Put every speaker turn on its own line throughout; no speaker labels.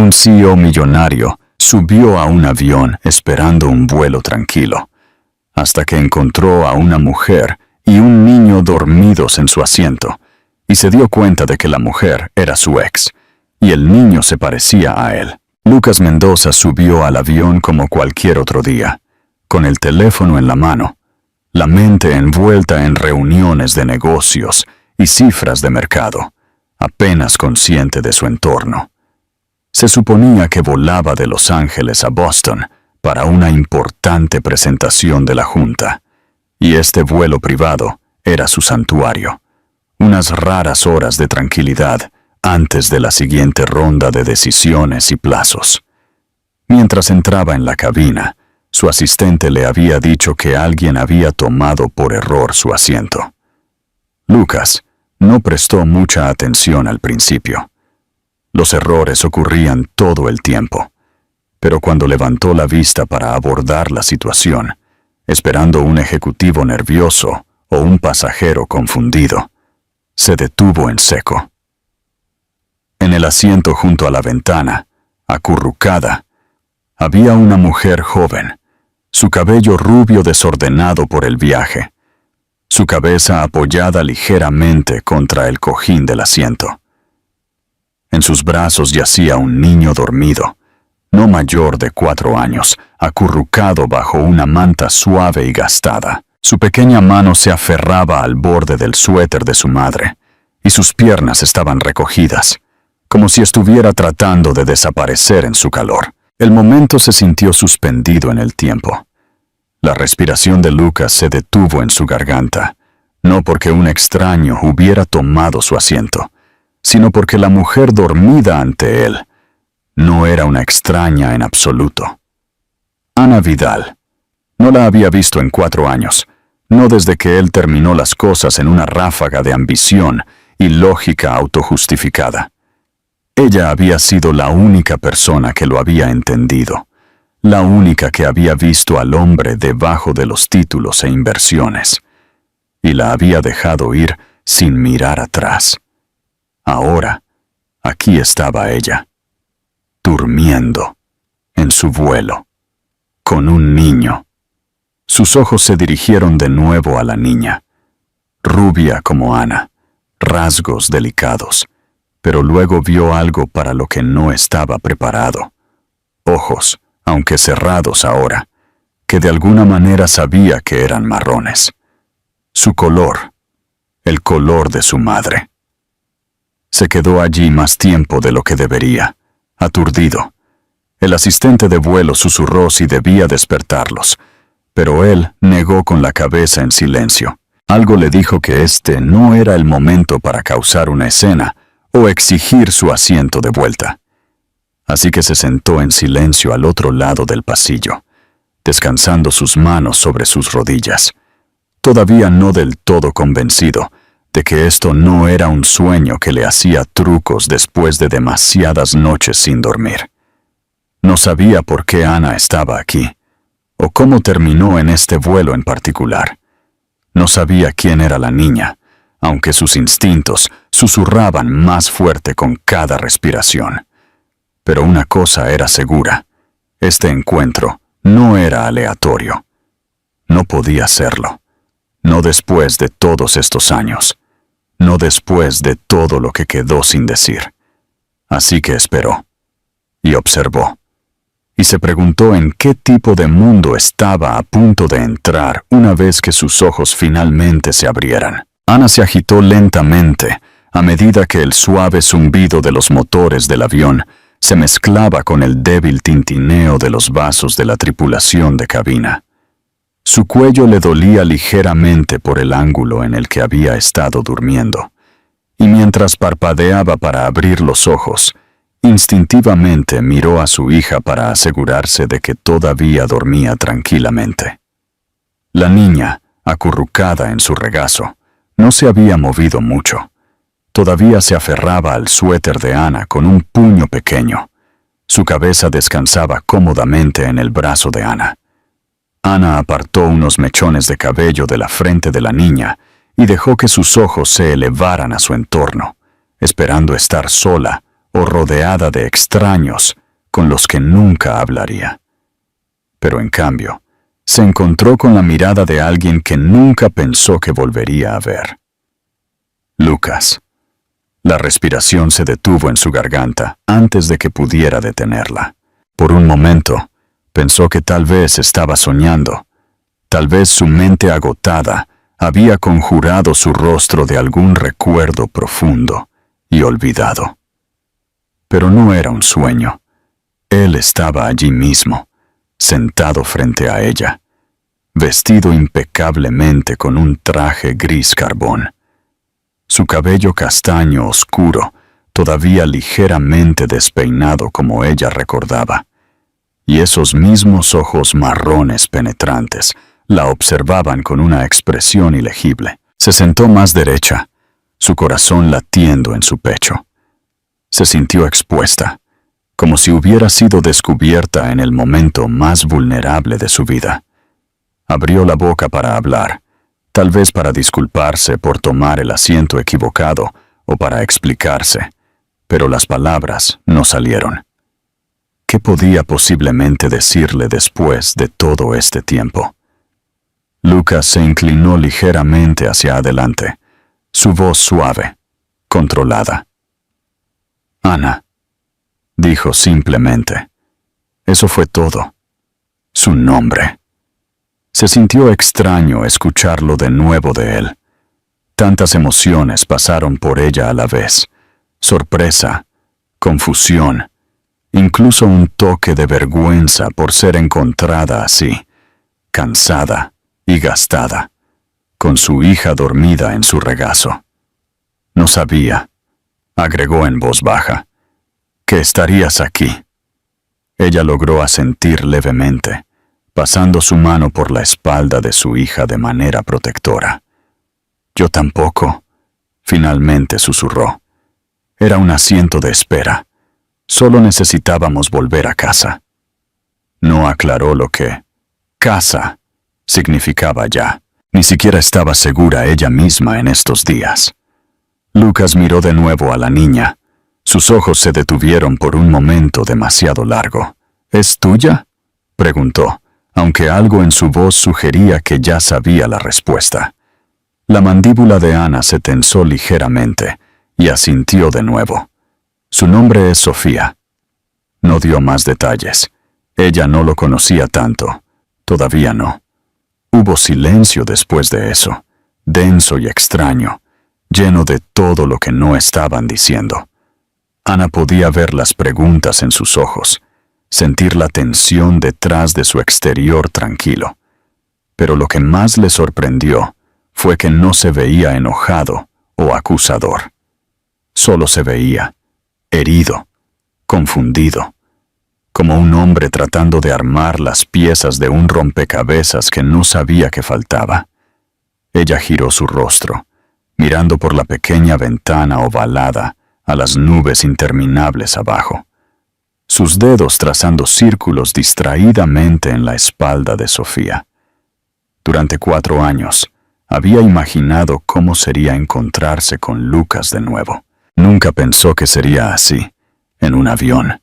un CEO millonario subió a un avión esperando un vuelo tranquilo, hasta que encontró a una mujer y un niño dormidos en su asiento, y se dio cuenta de que la mujer era su ex, y el niño se parecía a él. Lucas Mendoza subió al avión como cualquier otro día, con el teléfono en la mano, la mente envuelta en reuniones de negocios y cifras de mercado, apenas consciente de su entorno. Se suponía que volaba de Los Ángeles a Boston para una importante presentación de la Junta, y este vuelo privado era su santuario, unas raras horas de tranquilidad antes de la siguiente ronda de decisiones y plazos. Mientras entraba en la cabina, su asistente le había dicho que alguien había tomado por error su asiento. Lucas no prestó mucha atención al principio. Los errores ocurrían todo el tiempo, pero cuando levantó la vista para abordar la situación, esperando un ejecutivo nervioso o un pasajero confundido, se detuvo en seco. En el asiento junto a la ventana, acurrucada, había una mujer joven, su cabello rubio desordenado por el viaje, su cabeza apoyada ligeramente contra el cojín del asiento. En sus brazos yacía un niño dormido, no mayor de 4 años, acurrucado bajo una manta suave y gastada. Su pequeña mano se aferraba al borde del suéter de su madre, y sus piernas estaban recogidas, como si estuviera tratando de desaparecer en su calor. El momento se sintió suspendido en el tiempo. La respiración de Lucas se detuvo en su garganta, no porque un extraño hubiera tomado su asiento, sino porque la mujer dormida ante él no era una extraña en absoluto. Ana Vidal. No la había visto en 4 años, no desde que él terminó las cosas en una ráfaga de ambición y lógica autojustificada. Ella había sido la única persona que lo había entendido, la única que había visto al hombre debajo de los títulos e inversiones, y la había dejado ir sin mirar atrás. Ahora, aquí estaba ella, durmiendo, en su vuelo, con un niño. Sus ojos se dirigieron de nuevo a la niña, rubia como Ana, rasgos delicados, pero luego vio algo para lo que no estaba preparado. Ojos, aunque cerrados ahora, que de alguna manera sabía que eran marrones. Su color, el color de su madre. Se quedó allí más tiempo de lo que debería, aturdido. El asistente de vuelo susurró si debía despertarlos, pero él negó con la cabeza en silencio. Algo le dijo que este no era el momento para causar una escena o exigir su asiento de vuelta. Así que se sentó en silencio al otro lado del pasillo, descansando sus manos sobre sus rodillas, todavía no del todo convencido de que esto no era un sueño que le hacía trucos después de demasiadas noches sin dormir. No sabía por qué Ana estaba aquí, o cómo terminó en este vuelo en particular. No sabía quién era la niña, aunque sus instintos susurraban más fuerte con cada respiración. Pero una cosa era segura: este encuentro no era aleatorio. No podía serlo. No después de todos estos años. No después de todo lo que quedó sin decir. Así que esperó. Y observó. Y se preguntó en qué tipo de mundo estaba a punto de entrar una vez que sus ojos finalmente se abrieran. Ana se agitó lentamente a medida que el suave zumbido de los motores del avión se mezclaba con el débil tintineo de los vasos de la tripulación de cabina. Su cuello le dolía ligeramente por el ángulo en el que había estado durmiendo, y mientras parpadeaba para abrir los ojos, instintivamente miró a su hija para asegurarse de que todavía dormía tranquilamente. La niña, acurrucada en su regazo, no se había movido mucho. Todavía se aferraba al suéter de Ana con un puño pequeño. Su cabeza descansaba cómodamente en el brazo de Ana. Ana apartó unos mechones de cabello de la frente de la niña y dejó que sus ojos se elevaran a su entorno, esperando estar sola o rodeada de extraños con los que nunca hablaría. Pero en cambio, se encontró con la mirada de alguien que nunca pensó que volvería a ver. Lucas. La respiración se detuvo en su garganta antes de que pudiera detenerla. Por un momento, pensó que tal vez estaba soñando. Tal vez su mente agotada había conjurado su rostro de algún recuerdo profundo y olvidado. Pero no era un sueño. Él estaba allí mismo, sentado frente a ella, vestido impecablemente con un traje gris carbón. Su cabello castaño oscuro, todavía ligeramente despeinado como ella recordaba, y esos mismos ojos marrones penetrantes la observaban con una expresión ilegible. Se sentó más derecha, su corazón latiendo en su pecho. Se sintió expuesta, como si hubiera sido descubierta en el momento más vulnerable de su vida. Abrió la boca para hablar, tal vez para disculparse por tomar el asiento equivocado o para explicarse, pero las palabras no salieron. ¿Qué podía posiblemente decirle después de todo este tiempo? Lucas se inclinó ligeramente hacia adelante, su voz suave, controlada. «Ana», dijo simplemente. Eso fue todo. Su nombre. Se sintió extraño escucharlo de nuevo de él. Tantas emociones pasaron por ella a la vez. Sorpresa, confusión, incluso un toque de vergüenza por ser encontrada así, cansada y gastada, con su hija dormida en su regazo. No sabía, agregó en voz baja, que estarías aquí. Ella logró asentir levemente, pasando su mano por la espalda de su hija de manera protectora. Yo tampoco, finalmente susurró. Era un asiento de espera. Solo necesitábamos volver a casa. No aclaró lo que casa significaba ya. Ni siquiera estaba segura ella misma en estos días. Lucas miró de nuevo a la niña. Sus ojos se detuvieron por un momento demasiado largo. ¿Es tuya?, preguntó, aunque algo en su voz sugería que ya sabía la respuesta. La mandíbula de Ana se tensó ligeramente y asintió de nuevo. Su nombre es Sofía. No dio más detalles. Ella no lo conocía tanto. Todavía no. Hubo silencio después de eso, denso y extraño, lleno de todo lo que no estaban diciendo. Ana podía ver las preguntas en sus ojos, sentir la tensión detrás de su exterior tranquilo. Pero lo que más le sorprendió fue que no se veía enojado o acusador. Solo se veía herido, confundido, como un hombre tratando de armar las piezas de un rompecabezas que no sabía que faltaba. Ella giró su rostro, mirando por la pequeña ventana ovalada a las nubes interminables abajo, sus dedos trazando círculos distraídamente en la espalda de Sofía. Durante 4 años, había imaginado cómo sería encontrarse con Lucas de nuevo. Nunca pensó que sería así, en un avión,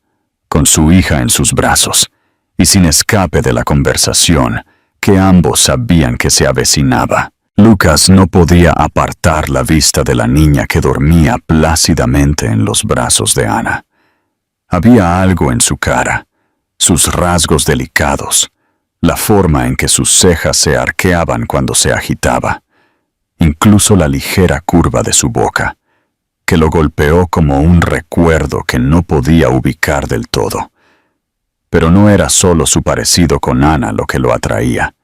con su hija en sus brazos, y sin escape de la conversación que ambos sabían que se avecinaba. Lucas no podía apartar la vista de la niña que dormía plácidamente en los brazos de Ana. Había algo en su cara, sus rasgos delicados, la forma en que sus cejas se arqueaban cuando se agitaba, incluso la ligera curva de su boca, que lo golpeó como un recuerdo que no podía ubicar del todo. Pero no era solo su parecido con Ana lo que lo atraía.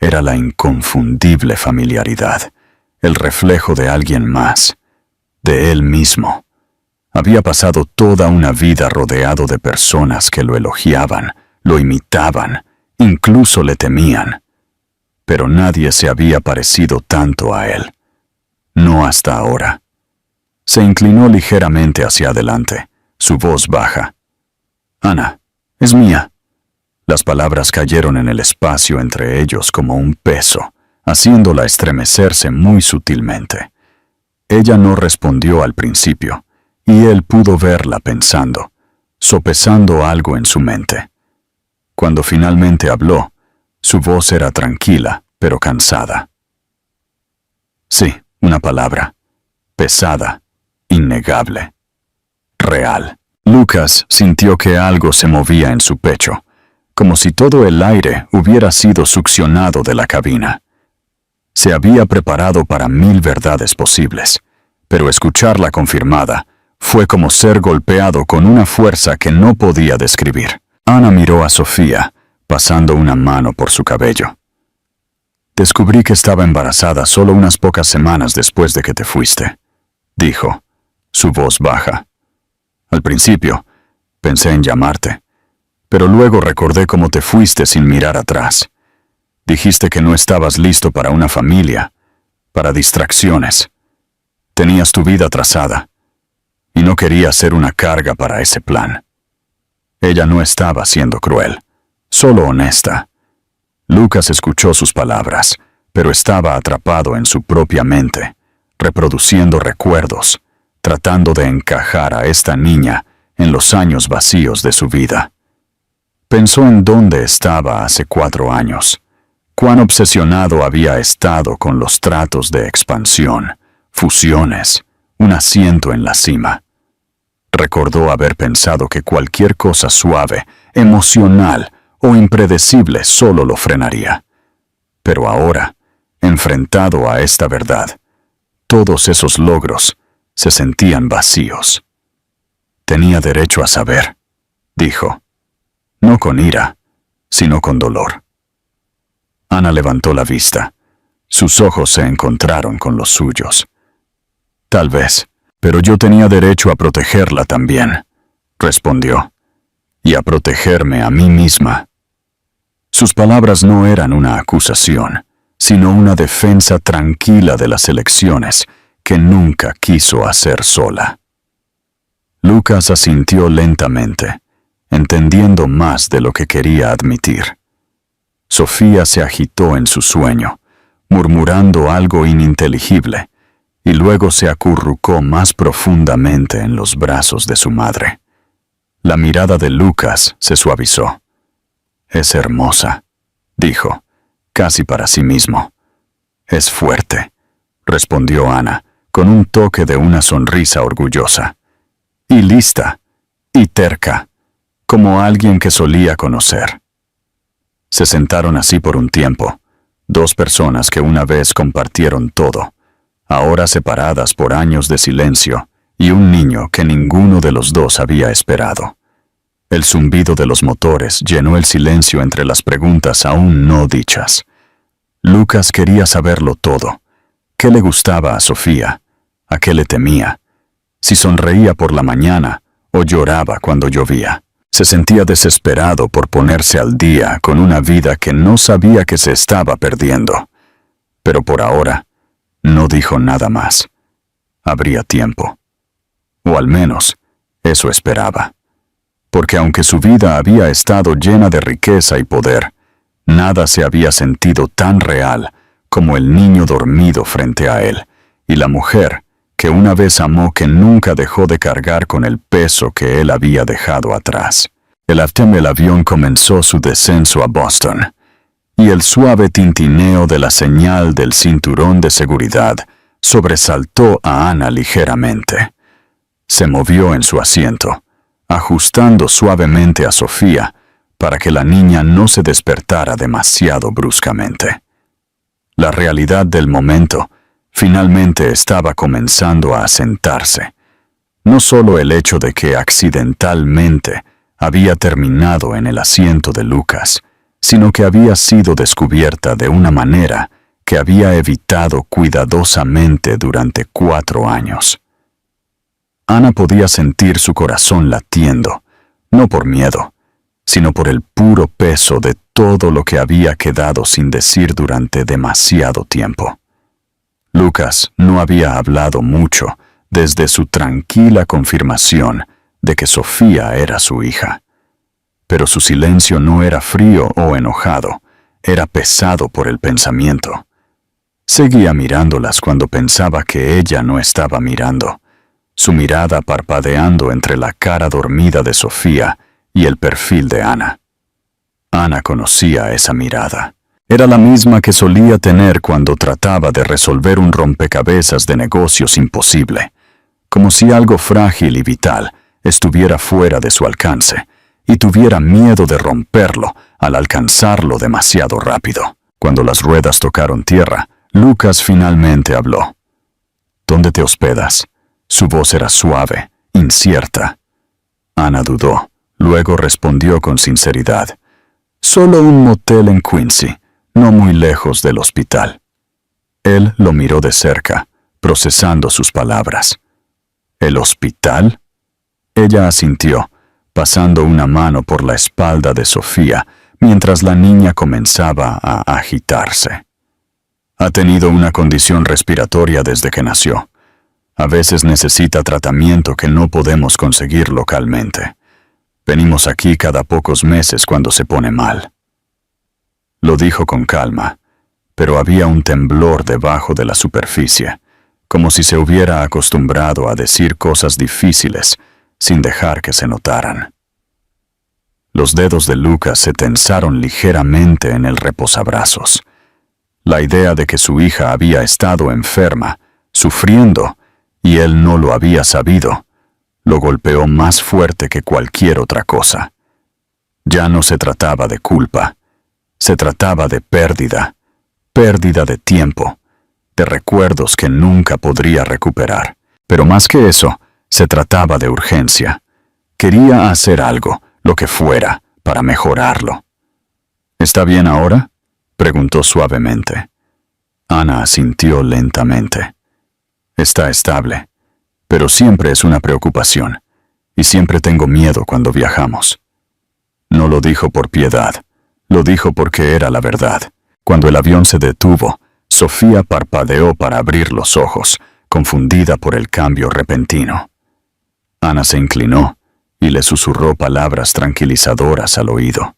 Era la inconfundible familiaridad, el reflejo de alguien más, de él mismo. Había pasado toda una vida rodeado de personas que lo elogiaban, lo imitaban, incluso le temían. Pero nadie se había parecido tanto a él. No hasta ahora. Se inclinó ligeramente hacia adelante, su voz baja. «Ana, es mía». Las palabras cayeron en el espacio entre ellos como un peso, haciéndola estremecerse muy sutilmente. Ella no respondió al principio, y él pudo verla pensando, sopesando algo en su mente. Cuando finalmente habló, su voz era tranquila, pero cansada. Sí, una palabra. Pesada, innegable, real. Lucas sintió que algo se movía en su pecho, como si todo el aire hubiera sido succionado de la cabina. Se había preparado para 1000 verdades posibles, pero escucharla confirmada fue como ser golpeado con una fuerza que no podía describir. Ana miró a Sofía, pasando una mano por su cabello. Descubrí que estaba embarazada solo unas pocas semanas después de que te fuiste, dijo, su voz baja. Al principio, pensé en llamarte, pero luego recordé cómo te fuiste sin mirar atrás. Dijiste que no estabas listo para una familia, para distracciones. Tenías tu vida trazada, y no querías ser una carga para ese plan. Ella no estaba siendo cruel, solo honesta. Lucas escuchó sus palabras, pero estaba atrapado en su propia mente, reproduciendo recuerdos, tratando de encajar a esta niña en los años vacíos de su vida. Pensó en dónde estaba hace 4 años, cuán obsesionado había estado con los tratos de expansión, fusiones, un asiento en la cima. Recordó haber pensado que cualquier cosa suave, emocional o impredecible solo lo frenaría. Pero ahora, enfrentado a esta verdad, todos esos logros se sentían vacíos. Tenía derecho a saber, dijo, no con ira, sino con dolor. Ana levantó la vista. Sus ojos se encontraron con los suyos. Tal vez, pero yo tenía derecho a protegerla también, respondió, y a protegerme a mí misma. Sus palabras no eran una acusación, sino una defensa tranquila de las elecciones que nunca quiso hacer sola. Lucas asintió lentamente, entendiendo más de lo que quería admitir. Sofía se agitó en su sueño, murmurando algo ininteligible, y luego se acurrucó más profundamente en los brazos de su madre. La mirada de Lucas se suavizó. Es hermosa, dijo, casi para sí mismo. Es fuerte, respondió Ana, con un toque de una sonrisa orgullosa. Y lista, y terca, como alguien que solía conocer. Se sentaron así por un tiempo, 2 personas que una vez compartieron todo, ahora separadas por años de silencio, y un niño que ninguno de los dos había esperado. El zumbido de los motores llenó el silencio entre las preguntas aún no dichas. Lucas quería saberlo todo. ¿Qué le gustaba a Sofía? ¿A qué le temía? Si sonreía por la mañana o lloraba cuando llovía. Se sentía desesperado por ponerse al día con una vida que no sabía que se estaba perdiendo. Pero por ahora, no dijo nada más. Habría tiempo. O al menos, eso esperaba. Porque aunque su vida había estado llena de riqueza y poder, nada se había sentido tan real como el niño dormido frente a él, y la mujer que una vez amó que nunca dejó de cargar con el peso que él había dejado atrás. El avión comenzó su descenso a Boston, y el suave tintineo de la señal del cinturón de seguridad sobresaltó a Ana ligeramente. Se movió en su asiento, ajustando suavemente a Sofía para que la niña no se despertara demasiado bruscamente. La realidad del momento finalmente estaba comenzando a asentarse. No solo el hecho de que accidentalmente había terminado en el asiento de Lucas, sino que había sido descubierta de una manera que había evitado cuidadosamente durante 4 años. Ana podía sentir su corazón latiendo, no por miedo, sino por el puro peso de todo lo que había quedado sin decir durante demasiado tiempo. Lucas no había hablado mucho desde su tranquila confirmación de que Sofía era su hija. Pero su silencio no era frío o enojado, era pesado por el pensamiento. Seguía mirándolas cuando pensaba que ella no estaba mirando, su mirada parpadeando entre la cara dormida de Sofía y el perfil de Ana. Ana conocía esa mirada. Era la misma que solía tener cuando trataba de resolver un rompecabezas de negocios imposible, como si algo frágil y vital estuviera fuera de su alcance y tuviera miedo de romperlo al alcanzarlo demasiado rápido. Cuando las ruedas tocaron tierra, Lucas finalmente habló. ¿Dónde te hospedas? Su voz era suave, incierta. Ana dudó, luego respondió con sinceridad. Solo un motel en Quincy, no muy lejos del hospital. Él lo miró de cerca, procesando sus palabras. ¿El hospital? Ella asintió, pasando una mano por la espalda de Sofía, mientras la niña comenzaba a agitarse. Ha tenido una condición respiratoria desde que nació. A veces necesita tratamiento que no podemos conseguir localmente. Venimos aquí cada pocos meses cuando se pone mal. Lo dijo con calma, pero había un temblor debajo de la superficie, como si se hubiera acostumbrado a decir cosas difíciles sin dejar que se notaran. Los dedos de Lucas se tensaron ligeramente en el reposabrazos. La idea de que su hija había estado enferma, sufriendo, y él no lo había sabido, lo golpeó más fuerte que cualquier otra cosa. Ya no se trataba de culpa, se trataba de pérdida de tiempo, de recuerdos que nunca podría recuperar. Pero más que eso, se trataba de urgencia. Quería hacer algo, lo que fuera, para mejorarlo. ¿Está bien ahora?, preguntó suavemente. Ana asintió lentamente. Está estable, pero siempre es una preocupación, y siempre tengo miedo cuando viajamos. No lo dijo por piedad, lo dijo porque era la verdad. Cuando el avión se detuvo, Sofía parpadeó para abrir los ojos, confundida por el cambio repentino. Ana se inclinó y le susurró palabras tranquilizadoras al oído.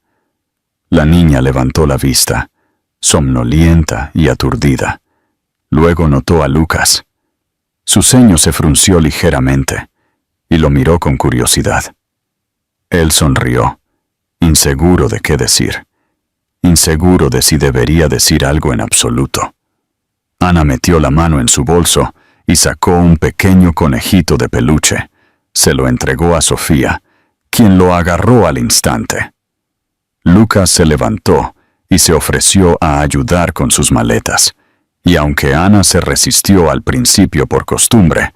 La niña levantó la vista, somnolienta y aturdida. Luego notó a Lucas. Su ceño se frunció ligeramente y lo miró con curiosidad. Él sonrió, inseguro de qué decir, inseguro de si debería decir algo en absoluto. Ana metió la mano en su bolso y sacó un pequeño conejito de peluche. Se lo entregó a Sofía, quien lo agarró al instante. Lucas se levantó y se ofreció a ayudar con sus maletas, y aunque Ana se resistió al principio por costumbre,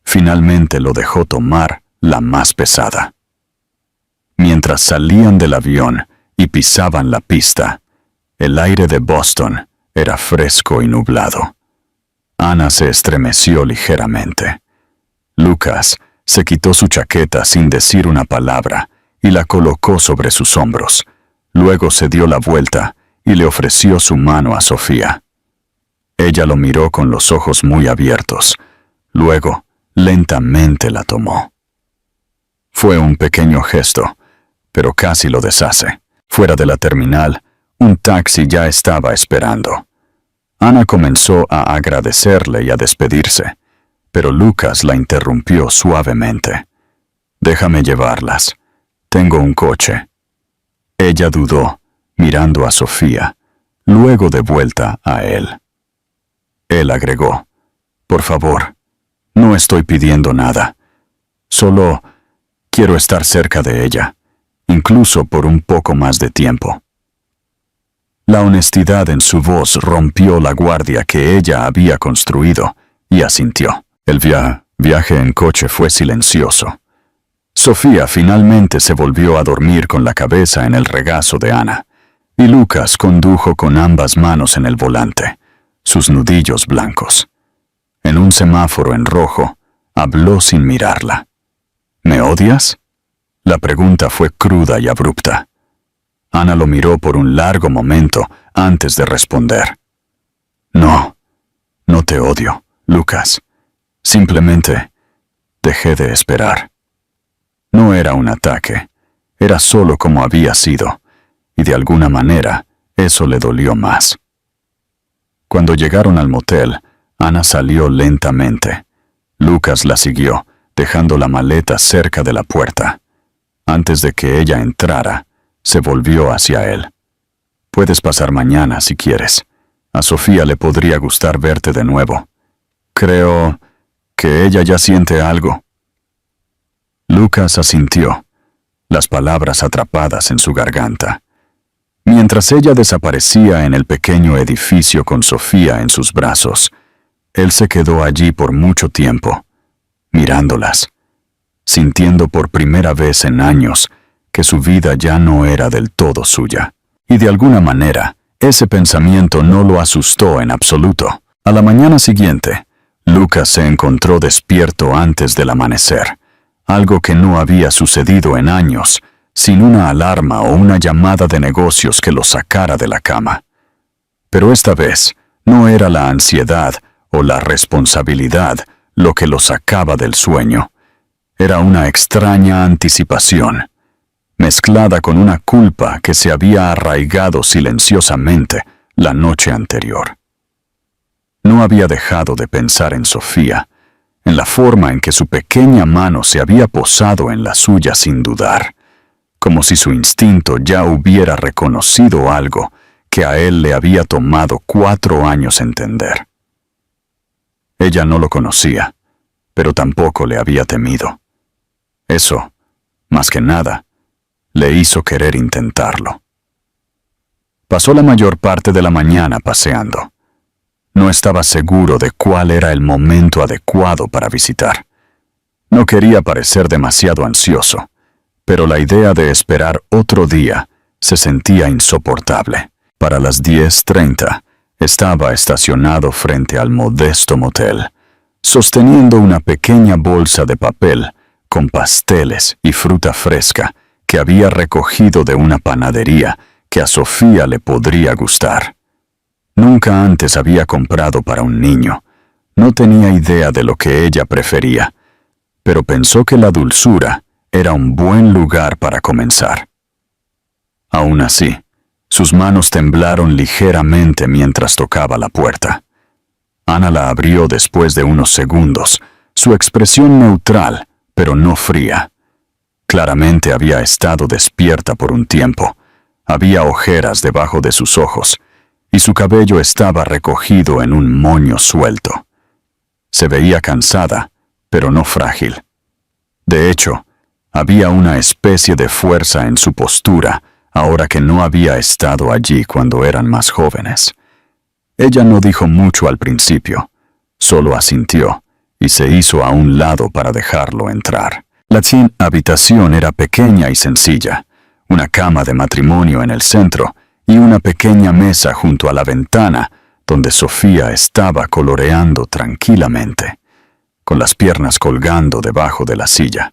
finalmente lo dejó tomar la más pesada. Mientras salían del avión y pisaban la pista, el aire de Boston era fresco y nublado. Ana se estremeció ligeramente. Lucas se quitó su chaqueta sin decir una palabra y la colocó sobre sus hombros. Luego se dio la vuelta y le ofreció su mano a Sofía. Ella lo miró con los ojos muy abiertos. Luego, lentamente la tomó. Fue un pequeño gesto, pero casi lo deshace. Fuera de la terminal, un taxi ya estaba esperando. Ana comenzó a agradecerle y a despedirse, pero Lucas la interrumpió suavemente. «Déjame llevarlas. Tengo un coche». Ella dudó, mirando a Sofía, luego de vuelta a él. Él agregó, «Por favor, no estoy pidiendo nada. Solo quiero estar cerca de ella, incluso por un poco más de tiempo». La honestidad en su voz rompió la guardia que ella había construido y asintió. El viaje en coche fue silencioso. Sofía finalmente se volvió a dormir con la cabeza en el regazo de Ana, y Lucas condujo con ambas manos en el volante, sus nudillos blancos. En un semáforo en rojo, habló sin mirarla. «¿Me odias?». La pregunta fue cruda y abrupta. Ana lo miró por un largo momento antes de responder. «No, no te odio, Lucas. Simplemente dejé de esperar». No era un ataque, era solo como había sido, y de alguna manera eso le dolió más. Cuando llegaron al motel, Ana salió lentamente. Lucas la siguió, dejando la maleta cerca de la puerta. Antes de que ella entrara, se volvió hacia él. «Puedes pasar mañana si quieres. A Sofía le podría gustar verte de nuevo. Creo que ella ya siente algo». Lucas asintió, las palabras atrapadas en su garganta. Mientras ella desaparecía en el pequeño edificio con Sofía en sus brazos, él se quedó allí por mucho tiempo, mirándolas, sintiendo por primera vez en años que su vida ya no era del todo suya. Y de alguna manera, ese pensamiento no lo asustó en absoluto. A la mañana siguiente, Lucas se encontró despierto antes del amanecer, algo que no había sucedido en años, sin una alarma o una llamada de negocios que lo sacara de la cama. Pero esta vez, no era la ansiedad o la responsabilidad lo que lo sacaba del sueño. Era una extraña anticipación, mezclada con una culpa que se había arraigado silenciosamente la noche anterior. No había dejado de pensar en Sofía, en la forma en que su pequeña mano se había posado en la suya sin dudar, como si su instinto ya hubiera reconocido algo que a él le había tomado 4 años entender. Ella no lo conocía, pero tampoco le había temido. Eso, más que nada, le hizo querer intentarlo. Pasó la mayor parte de la mañana paseando. No estaba seguro de cuál era el momento adecuado para visitar. No quería parecer demasiado ansioso, pero la idea de esperar otro día se sentía insoportable. Para las 10:30 estaba estacionado frente al modesto motel, sosteniendo una pequeña bolsa de papel con pasteles y fruta fresca que había recogido de una panadería que a Sofía le podría gustar. Nunca antes había comprado para un niño. No tenía idea de lo que ella prefería, pero pensó que la dulzura era un buen lugar para comenzar. Aún así, sus manos temblaron ligeramente mientras tocaba la puerta. Ana la abrió después de unos segundos, su expresión neutral, pero no fría. Claramente había estado despierta por un tiempo. Había ojeras debajo de sus ojos, y su cabello estaba recogido en un moño suelto. Se veía cansada, pero no frágil. De hecho, había una especie de fuerza en su postura, ahora que no había estado allí cuando eran más jóvenes. Ella no dijo mucho al principio, solo asintió y se hizo a un lado para dejarlo entrar. La habitación era pequeña y sencilla, una cama de matrimonio en el centro y una pequeña mesa junto a la ventana donde Sofía estaba coloreando tranquilamente, con las piernas colgando debajo de la silla.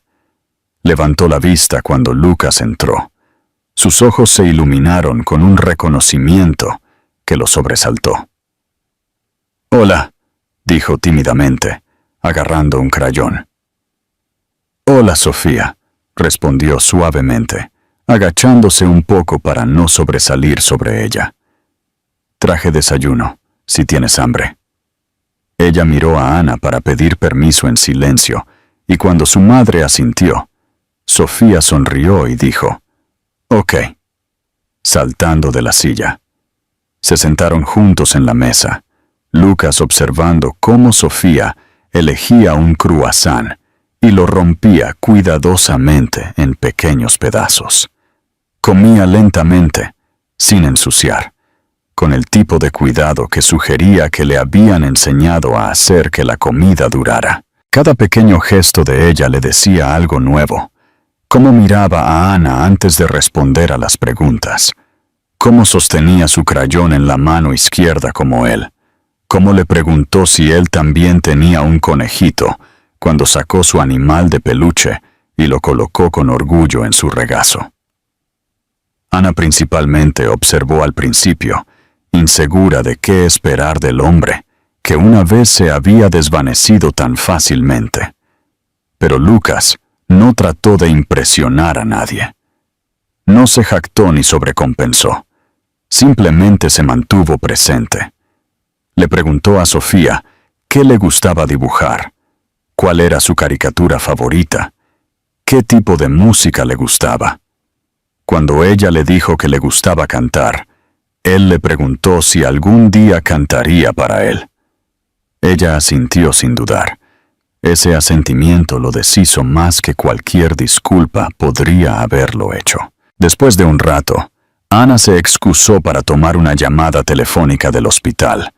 Levantó la vista cuando Lucas entró. Sus ojos se iluminaron con un reconocimiento que lo sobresaltó. «Hola», dijo tímidamente, agarrando un crayón. «Hola, Sofía», respondió suavemente, agachándose un poco para no sobresalir sobre ella. «Traje desayuno, si tienes hambre». Ella miró a Ana para pedir permiso en silencio, y cuando su madre asintió, Sofía sonrió y dijo, «Ok», saltando de la silla. Se sentaron juntos en la mesa, Lucas observando cómo Sofía elegía un croissant y lo rompía cuidadosamente en pequeños pedazos. Comía lentamente, sin ensuciar, con el tipo de cuidado que sugería que le habían enseñado a hacer que la comida durara. Cada pequeño gesto de ella le decía algo nuevo. Cómo miraba a Ana antes de responder a las preguntas. Cómo sostenía su crayón en la mano izquierda como él. Cómo le preguntó si él también tenía un conejito cuando sacó su animal de peluche y lo colocó con orgullo en su regazo. Ana principalmente observó al principio, insegura de qué esperar del hombre, que una vez se había desvanecido tan fácilmente. Pero Lucas no trató de impresionar a nadie. No se jactó ni sobrecompensó. Simplemente se mantuvo presente. Le preguntó a Sofía qué le gustaba dibujar, cuál era su caricatura favorita, qué tipo de música le gustaba. Cuando ella le dijo que le gustaba cantar, él le preguntó si algún día cantaría para él. Ella asintió sin dudar. Ese asentimiento lo deshizo más que cualquier disculpa podría haberlo hecho. Después de un rato, Ana se excusó para tomar una llamada telefónica del hospital,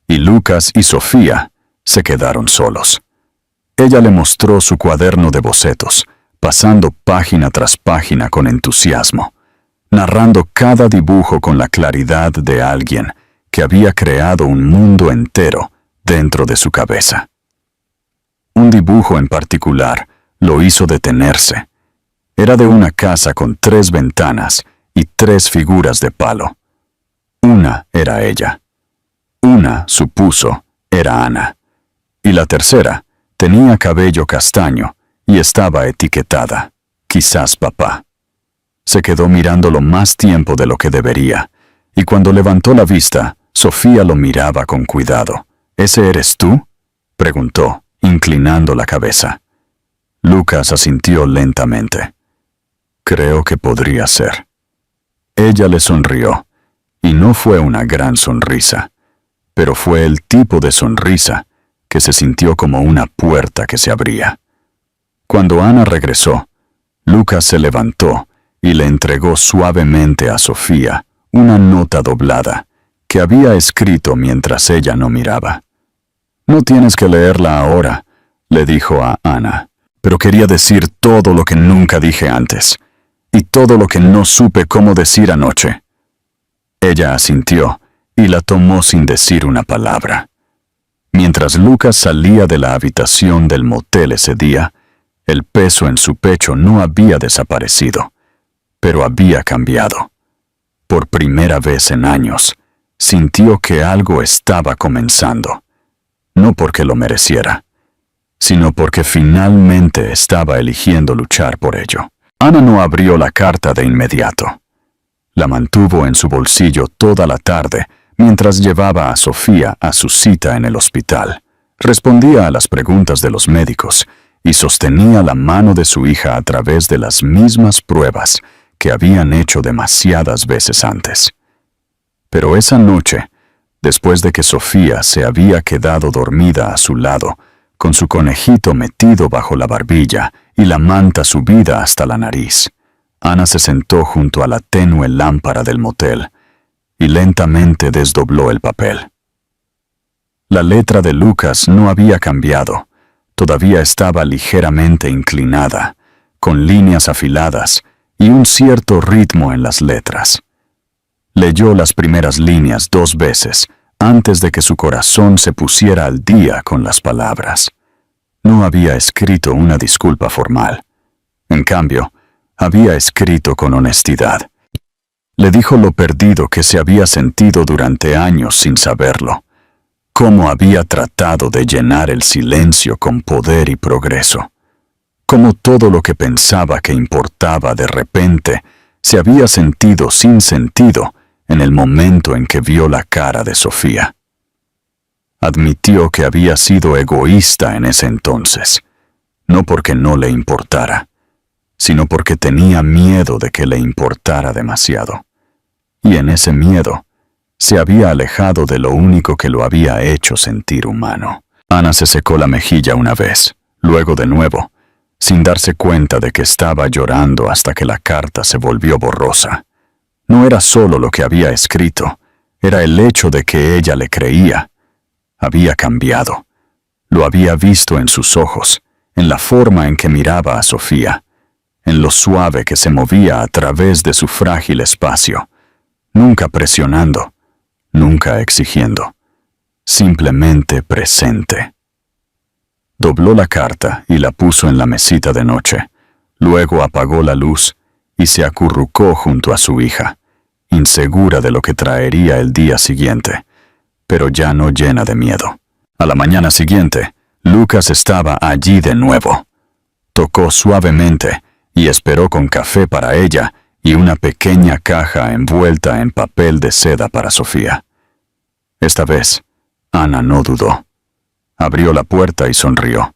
y Lucas y Sofía se quedaron solos. Ella le mostró su cuaderno de bocetos, pasando página tras página con entusiasmo, narrando cada dibujo con la claridad de alguien que había creado un mundo entero dentro de su cabeza. Un dibujo en particular lo hizo detenerse. Era de una casa con 3 ventanas y 3 figuras de palo. Una era ella. Una, supuso, era Ana. Y la tercera tenía cabello castaño y estaba etiquetada, quizás papá. Se quedó mirándolo más tiempo de lo que debería, y cuando levantó la vista, Sofía lo miraba con cuidado. ¿Ese eres tú?, preguntó, inclinando la cabeza. Lucas asintió lentamente. Creo que podría ser. Ella le sonrió, y no fue una gran sonrisa, pero fue el tipo de sonrisa que se sintió como una puerta que se abría. Cuando Ana regresó, Lucas se levantó y le entregó suavemente a Sofía una nota doblada que había escrito mientras ella no miraba. No tienes que leerla ahora, le dijo a Ana, pero quería decir todo lo que nunca dije antes, y todo lo que no supe cómo decir anoche. Ella asintió y la tomó sin decir una palabra. Mientras Lucas salía de la habitación del motel ese día, el peso en su pecho no había desaparecido, pero había cambiado. Por primera vez en años, sintió que algo estaba comenzando. No porque lo mereciera, sino porque finalmente estaba eligiendo luchar por ello. Ana no abrió la carta de inmediato. La mantuvo en su bolsillo toda la tarde mientras llevaba a Sofía a su cita en el hospital. Respondía a las preguntas de los médicos y sostenía la mano de su hija a través de las mismas pruebas que habían hecho demasiadas veces antes. Pero esa noche, después de que Sofía se había quedado dormida a su lado, con su conejito metido bajo la barbilla y la manta subida hasta la nariz, Ana se sentó junto a la tenue lámpara del motel y lentamente desdobló el papel. La letra de Lucas no había cambiado, todavía estaba ligeramente inclinada, con líneas afiladas y un cierto ritmo en las letras. Leyó las primeras líneas 2 veces antes de que su corazón se pusiera al día con las palabras. No había escrito una disculpa formal. En cambio, había escrito con honestidad. Le dijo lo perdido que se había sentido durante años sin saberlo, cómo había tratado de llenar el silencio con poder y progreso, cómo todo lo que pensaba que importaba de repente se había sentido sin sentido en el momento en que vio la cara de Sofía. Admitió que había sido egoísta en ese entonces, no porque no le importara, sino porque tenía miedo de que le importara demasiado. Y en ese miedo, se había alejado de lo único que lo había hecho sentir humano. Ana se secó la mejilla una vez, luego de nuevo, sin darse cuenta de que estaba llorando hasta que la carta se volvió borrosa. No era solo lo que había escrito, era el hecho de que ella le creía. Había cambiado. Lo había visto en sus ojos, en la forma en que miraba a Sofía, en lo suave que se movía a través de su frágil espacio, nunca presionando, nunca exigiendo, simplemente presente. Dobló la carta y la puso en la mesita de noche, luego apagó la luz y se acurrucó junto a su hija, insegura de lo que traería el día siguiente, pero ya no llena de miedo. A la mañana siguiente, Lucas estaba allí de nuevo. Tocó suavemente y esperó con café para ella y una pequeña caja envuelta en papel de seda para Sofía. Esta vez, Ana no dudó. Abrió la puerta y sonrió.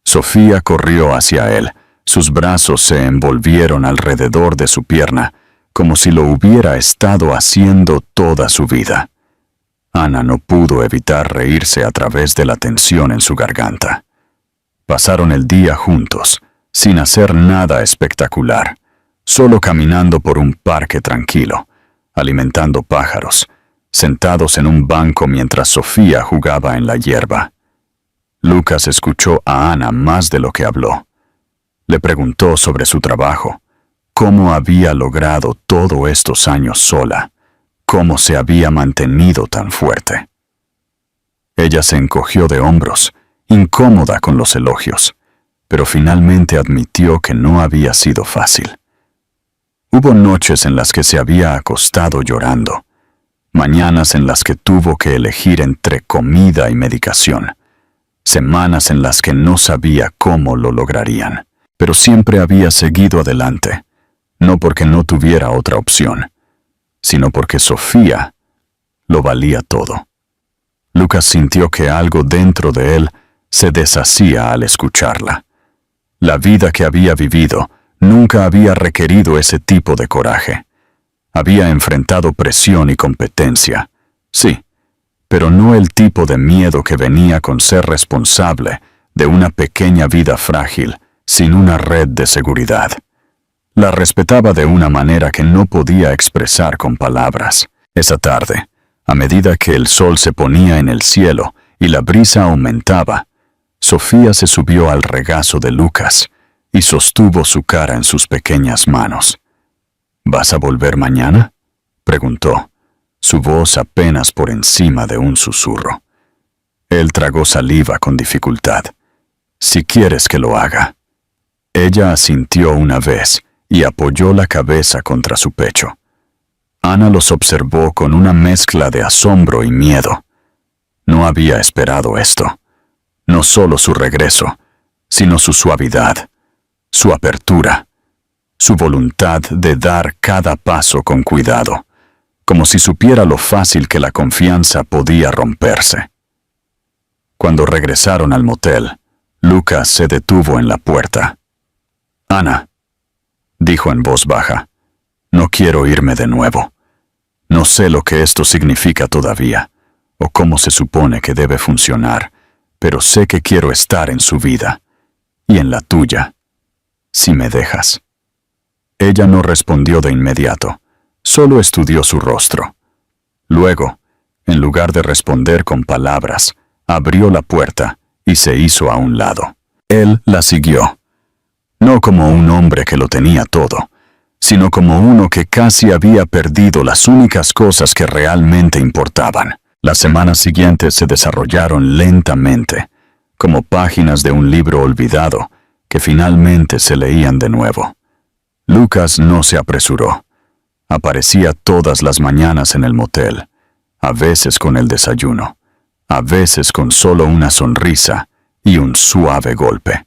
Sofía corrió hacia él. Sus brazos se envolvieron alrededor de su pierna, como si lo hubiera estado haciendo toda su vida. Ana no pudo evitar reírse a través de la tensión en su garganta. Pasaron el día juntos, sin hacer nada espectacular, solo caminando por un parque tranquilo, alimentando pájaros, sentados en un banco mientras Sofía jugaba en la hierba. Lucas escuchó a Ana más de lo que habló. Le preguntó sobre su trabajo, cómo había logrado todos estos años sola, cómo se había mantenido tan fuerte. Ella se encogió de hombros, incómoda con los elogios, pero finalmente admitió que no había sido fácil. Hubo noches en las que se había acostado llorando, mañanas en las que tuvo que elegir entre comida y medicación, semanas en las que no sabía cómo lo lograrían, pero siempre había seguido adelante, no porque no tuviera otra opción, sino porque Sofía lo valía todo. Lucas sintió que algo dentro de él se deshacía al escucharla. La vida que había vivido nunca había requerido ese tipo de coraje. Había enfrentado presión y competencia, sí, pero no el tipo de miedo que venía con ser responsable de una pequeña vida frágil sin una red de seguridad. La respetaba de una manera que no podía expresar con palabras. Esa tarde, a medida que el sol se ponía en el cielo y la brisa aumentaba, Sofía se subió al regazo de Lucas y sostuvo su cara en sus pequeñas manos. ¿Vas a volver mañana?, preguntó, su voz apenas por encima de un susurro. Él tragó saliva con dificultad. «Si quieres que lo haga». Ella asintió una vez y apoyó la cabeza contra su pecho. Ana los observó con una mezcla de asombro y miedo. No había esperado esto. No solo su regreso, sino su suavidad, su apertura, su voluntad de dar cada paso con cuidado, como si supiera lo fácil que la confianza podía romperse. Cuando regresaron al motel, Lucas se detuvo en la puerta. «Ana», dijo en voz baja, «no quiero irme de nuevo. No sé lo que esto significa todavía, o cómo se supone que debe funcionar, pero sé que quiero estar en su vida, y en la tuya, si me dejas». Ella no respondió de inmediato, solo estudió su rostro. Luego, en lugar de responder con palabras, abrió la puerta y se hizo a un lado. Él la siguió, no como un hombre que lo tenía todo, sino como uno que casi había perdido las únicas cosas que realmente importaban. Las semanas siguientes se desarrollaron lentamente, como páginas de un libro olvidado que finalmente se leían de nuevo. Lucas no se apresuró. Aparecía todas las mañanas en el motel, a veces con el desayuno, a veces con solo una sonrisa y un suave golpe.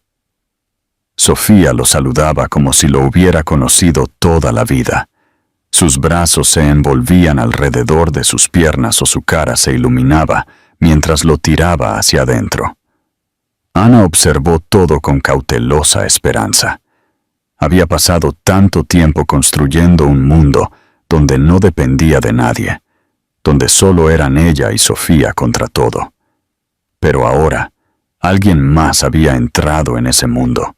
Sofía lo saludaba como si lo hubiera conocido toda la vida. Sus brazos se envolvían alrededor de sus piernas o su cara se iluminaba mientras lo tiraba hacia adentro. Ana observó todo con cautelosa esperanza. Había pasado tanto tiempo construyendo un mundo donde no dependía de nadie, donde solo eran ella y Sofía contra todo. Pero ahora, alguien más había entrado en ese mundo,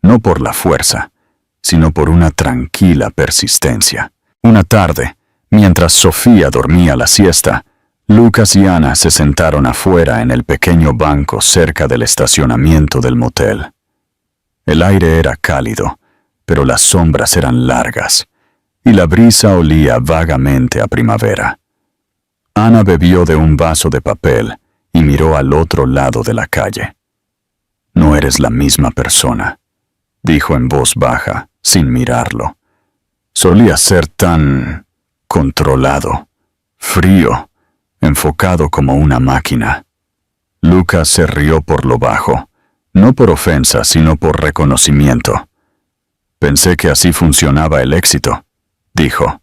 no por la fuerza, sino por una tranquila persistencia. Una tarde, mientras Sofía dormía la siesta, Lucas y Ana se sentaron afuera en el pequeño banco cerca del estacionamiento del motel. El aire era cálido, pero las sombras eran largas, y la brisa olía vagamente a primavera. Ana bebió de un vaso de papel y miró al otro lado de la calle. «No eres la misma persona», dijo en voz baja, sin mirarlo. «Solía ser tan controlado, frío, enfocado como una máquina». Lucas se rió por lo bajo, no por ofensa, sino por reconocimiento. «Pensé que así funcionaba el éxito», dijo.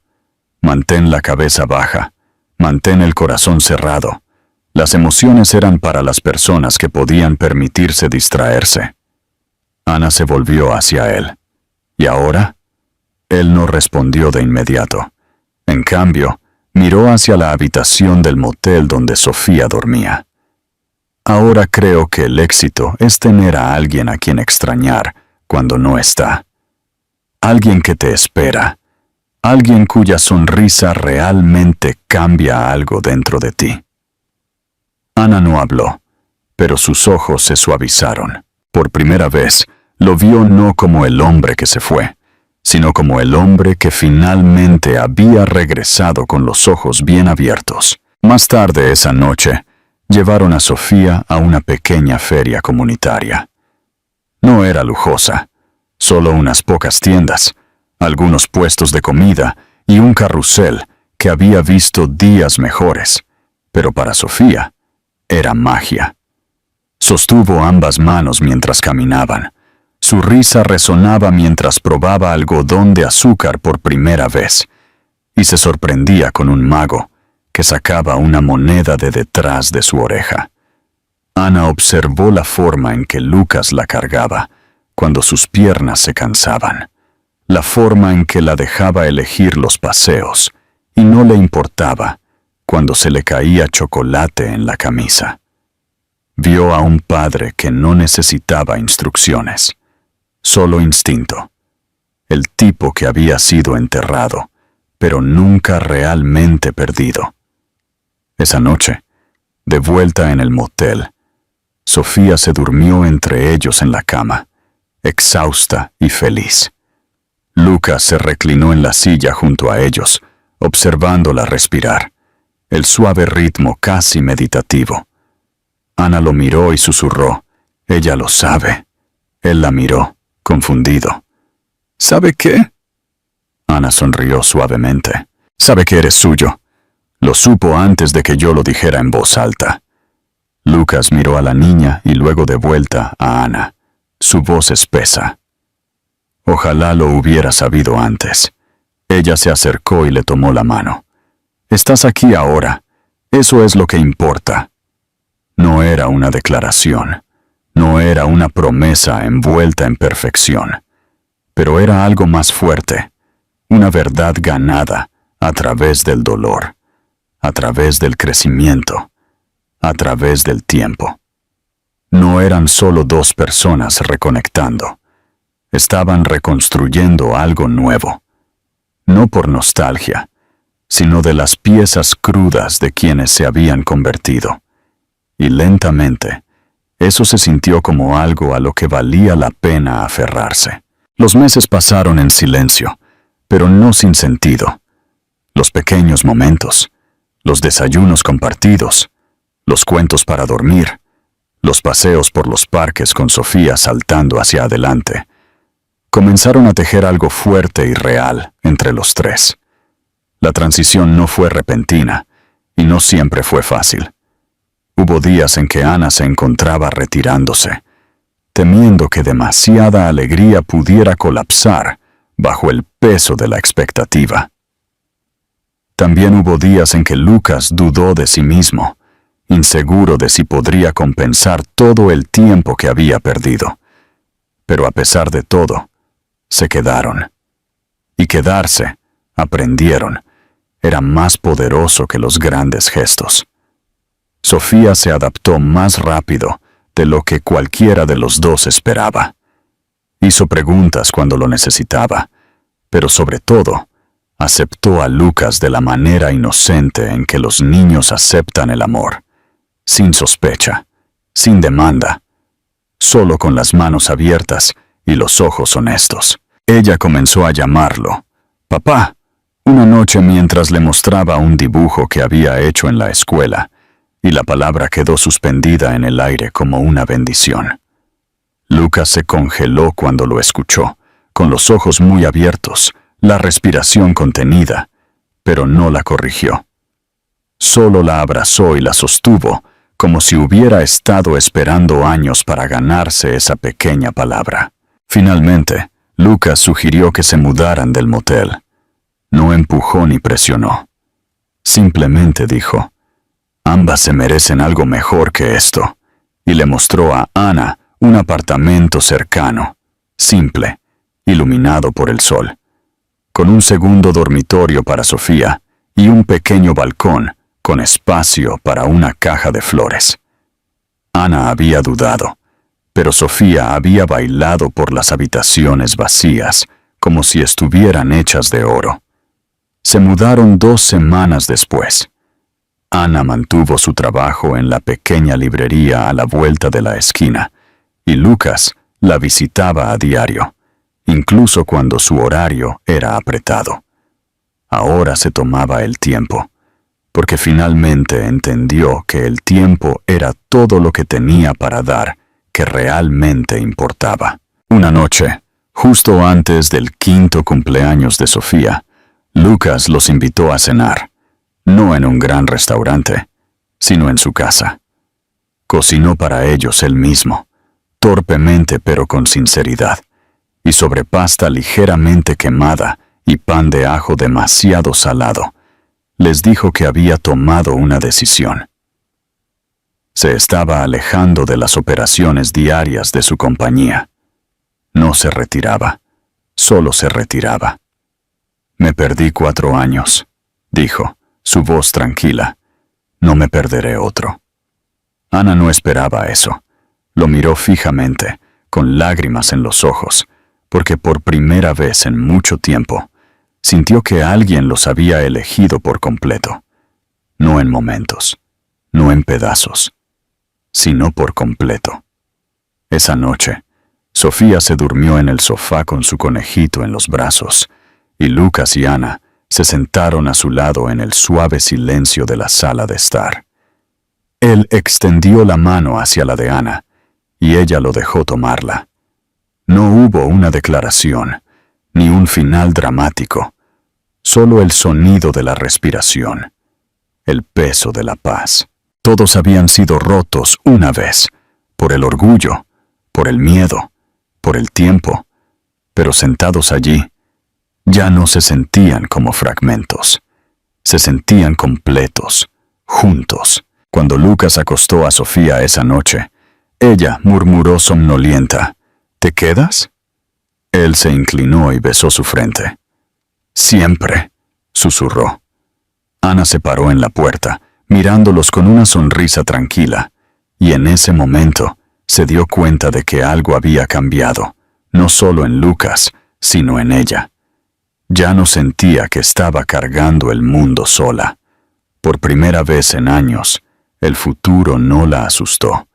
«Mantén la cabeza baja, mantén el corazón cerrado. Las emociones eran para las personas que podían permitirse distraerse». Ana se volvió hacia él. ¿Y ahora? Él no respondió de inmediato. En cambio, miró hacia la habitación del motel donde Sofía dormía. Ahora creo que el éxito es tener a alguien a quien extrañar cuando no está. Alguien que te espera. Alguien cuya sonrisa realmente cambia algo dentro de ti. Ana no habló, pero sus ojos se suavizaron. Por primera vez, lo vio no como el hombre que se fue, sino como el hombre que finalmente había regresado con los ojos bien abiertos. Más tarde esa noche, llevaron a Sofía a una pequeña feria comunitaria. No era lujosa, solo unas pocas tiendas, algunos puestos de comida y un carrusel que había visto días mejores, pero para Sofía era magia. Sostuvo ambas manos mientras caminaban. Su risa resonaba mientras probaba algodón de azúcar por primera vez, y se sorprendía con un mago que sacaba una moneda de detrás de su oreja. Ana observó la forma en que Lucas la cargaba cuando sus piernas se cansaban, la forma en que la dejaba elegir los paseos y no le importaba cuando se le caía chocolate en la camisa. Vio a un padre que no necesitaba instrucciones, solo instinto. El tipo que había sido enterrado, pero nunca realmente perdido. Esa noche, de vuelta en el motel, Sofía se durmió entre ellos en la cama, exhausta y feliz. Lucas se reclinó en la silla junto a ellos, observándola respirar, el suave ritmo casi meditativo. Ana lo miró y susurró, «Ella lo sabe». Él la miró, confundido. «¿Sabe qué?» Ana sonrió suavemente. «Sabe que eres suyo. Lo supo antes de que yo lo dijera en voz alta». Lucas miró a la niña y luego de vuelta a Ana, su voz espesa. «Ojalá lo hubiera sabido antes». Ella se acercó y le tomó la mano. «Estás aquí ahora. Eso es lo que importa». No era una declaración, no era una promesa envuelta en perfección, pero era algo más fuerte, una verdad ganada a través del dolor, a través del crecimiento, a través del tiempo. No eran solo dos personas reconectando, estaban reconstruyendo algo nuevo, no por nostalgia, sino de las piezas crudas de quienes se habían convertido. Y lentamente, eso se sintió como algo a lo que valía la pena aferrarse. Los meses pasaron en silencio, pero no sin sentido. Los pequeños momentos, los desayunos compartidos, los cuentos para dormir, los paseos por los parques con Sofía saltando hacia adelante, comenzaron a tejer algo fuerte y real entre los tres. La transición no fue repentina y no siempre fue fácil. Hubo días en que Ana se encontraba retirándose, temiendo que demasiada alegría pudiera colapsar bajo el peso de la expectativa. También hubo días en que Lucas dudó de sí mismo, inseguro de si podría compensar todo el tiempo que había perdido. Pero a pesar de todo, se quedaron. Y quedarse, aprendieron, era más poderoso que los grandes gestos. Sofía se adaptó más rápido de lo que cualquiera de los dos esperaba. Hizo preguntas cuando lo necesitaba, pero sobre todo, aceptó a Lucas de la manera inocente en que los niños aceptan el amor, sin sospecha, sin demanda, solo con las manos abiertas y los ojos honestos. Ella comenzó a llamarlo «Papá», una noche mientras le mostraba un dibujo que había hecho en la escuela, y la palabra quedó suspendida en el aire como una bendición. Lucas se congeló cuando lo escuchó, con los ojos muy abiertos, la respiración contenida, pero no la corrigió. Solo la abrazó y la sostuvo, como si hubiera estado esperando años para ganarse esa pequeña palabra. Finalmente, Lucas sugirió que se mudaran del motel. No empujó ni presionó. Simplemente dijo, «Ambas se merecen algo mejor que esto», y le mostró a Ana un apartamento cercano, simple, iluminado por el sol, con un segundo dormitorio para Sofía y un pequeño balcón con espacio para una caja de flores. Ana había dudado, pero Sofía había bailado por las habitaciones vacías como si estuvieran hechas de oro. Se mudaron 2 semanas después. Ana mantuvo su trabajo en la pequeña librería a la vuelta de la esquina, y Lucas la visitaba a diario, incluso cuando su horario era apretado. Ahora se tomaba el tiempo, porque finalmente entendió que el tiempo era todo lo que tenía para dar, que realmente importaba. Una noche, justo antes del 5º cumpleaños de Sofía, Lucas los invitó a cenar, no en un gran restaurante, sino en su casa. Cocinó para ellos él mismo, torpemente pero con sinceridad, y sobre pasta ligeramente quemada y pan de ajo demasiado salado, les dijo que había tomado una decisión. Se estaba alejando de las operaciones diarias de su compañía. No se retiraba, solo se retiraba. Me perdí 4 años, dijo, su voz tranquila. No me perderé otro. Ana no esperaba eso. Lo miró fijamente, con lágrimas en los ojos, porque por primera vez en mucho tiempo sintió que alguien los había elegido por completo. No en momentos, no en pedazos, sino por completo. Esa noche, Sofía se durmió en el sofá con su conejito en los brazos, y Lucas y Ana se sentaron a su lado en el suave silencio de la sala de estar. Él extendió la mano hacia la de Ana, y ella lo dejó tomarla. No hubo una declaración, ni un final dramático, solo el sonido de la respiración, el peso de la paz. Todos habían sido rotos una vez, por el orgullo, por el miedo, por el tiempo, pero sentados allí, ya no se sentían como fragmentos, se sentían completos, juntos. Cuando Lucas acostó a Sofía esa noche, ella murmuró somnolienta, ¿te quedas? Él se inclinó y besó su frente. Siempre, susurró. Ana se paró en la puerta, mirándolos con una sonrisa tranquila, y en ese momento se dio cuenta de que algo había cambiado, no solo en Lucas, sino en ella. Ya no sentía que estaba cargando el mundo sola. Por primera vez en años, el futuro no la asustó.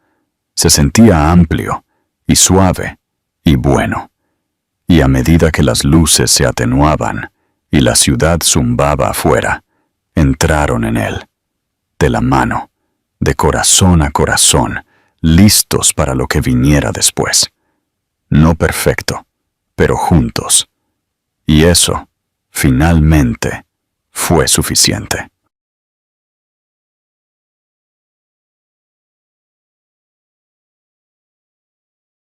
Se sentía amplio, y suave, y bueno. Y a medida que las luces se atenuaban y la ciudad zumbaba afuera, entraron en él, de la mano, de corazón a corazón, listos para lo que viniera después. No perfecto, pero juntos. Y eso, finalmente, fue suficiente.